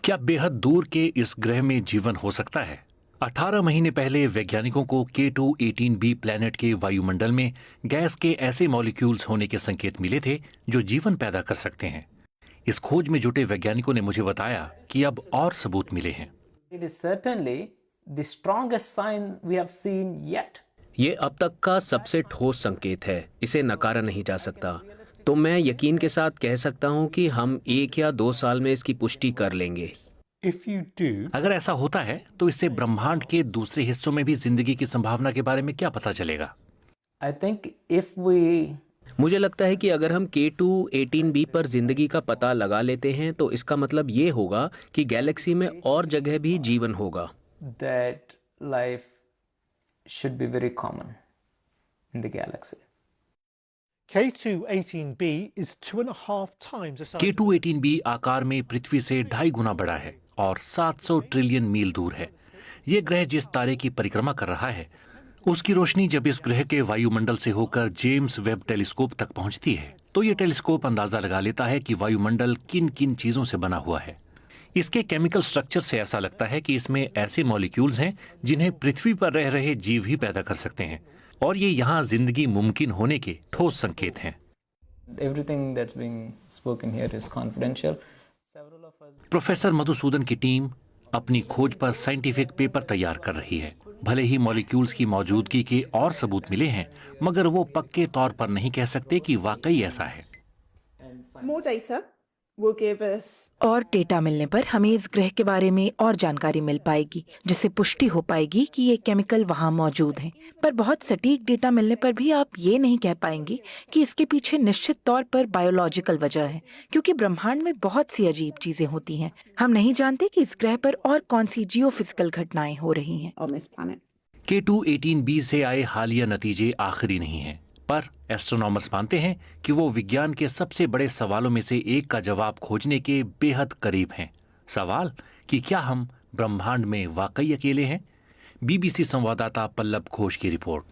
क्या बेहद दूर के इस ग्रह में जीवन हो सकता है? 18 महीने पहले वैज्ञानिकों को K2-18b प्लैनेट के वायुमंडल में गैस के ऐसे मॉलिक्यूल्स होने के संकेत मिले थे जो जीवन पैदा कर सकते हैं। इस खोज में जुटे वैज्ञानिकों ने मुझे बताया कि अब और सबूत मिले हैं। It is certainly the strongest sign we have seen yet. ये अब तक का सबसे ठोस संकेत है, इसे नकारा नहीं जा सकता। तो मैं यकीन के साथ कह सकता हूँ कि हम 1 या 2 साल में इसकी पुष्टि कर लेंगे। If you do, अगर ऐसा होता है तो इससे ब्रह्मांड के दूसरे हिस्सों में भी जिंदगी की संभावना के बारे में क्या पता चलेगा? I think if we मुझे लगता है कि अगर हम K2-18b पर जिंदगी का पता लगा लेते हैं तो इसका मतलब ये होगा कि गैलेक्सी में और जगह भी जीवन होगा। that life should be very common in the galaxy. K2-18b is 2.5 times the size. K2-18b आकार में पृथ्वी से 2.5 गुना बड़ा है और 700 ट्रिलियन मील दूर है। ये ग्रह जिस तारे की परिक्रमा कर रहा है, उसकी रोशनी जब इस ग्रह के वायुमंडल से होकर जेम्स वेब टेलीस्कोप तक पहुंचती है, तो ये टेलीस्कोप अंदाजा लगा लेता है कि वायुमंडल किन किन चीजों से बना हुआ है। इसके केमिकल स्ट्रक्चर से ऐसा लगता है कि इसमें ऐसे मॉलिक्यूल्स हैं जिन्हें पृथ्वी पर रह रहे जीव ही पैदा कर सकते हैं, और ये यहाँ जिंदगी मुमकिन होने के ठोस संकेत हैं। Everything that's being spoken here is confidential. Several of us professor Madhusudan की टीम अपनी खोज पर साइंटिफिक पेपर तैयार कर रही है। भले ही मॉलिक्यूल्स की मौजूदगी के और सबूत मिले हैं, मगर वो पक्के तौर पर नहीं कह सकते कि वाकई ऐसा है। More data will give us और डेटा मिलने पर हमें इस ग्रह के बारे में और जानकारी मिल पाएगी, जिससे पुष्टि हो पाएगी कि ये केमिकल वहाँ मौजूद हैं। पर बहुत सटीक डेटा मिलने पर भी आप ये नहीं कह पाएंगे कि इसके पीछे निश्चित तौर पर बायोलॉजिकल वजह है, क्योंकि ब्रह्मांड में बहुत सी अजीब चीजें होती हैं। हम नहीं जानते कि इस ग्रह पर और कौन सी जियोफिजिकल घटनाएं हो रही हैं। on this planet. K2-18b से आए हालिया नतीजे आखिरी नहीं हैं, पर एस्ट्रोनॉमर्स मानते हैं कि वो विज्ञान के सबसे बड़े सवालों में से एक का जवाब खोजने के बेहद करीब हैं। सवाल कि क्या हम ब्रह्मांड में वाकई अकेले हैं? BBC संवाददाता पल्लव घोष की रिपोर्ट।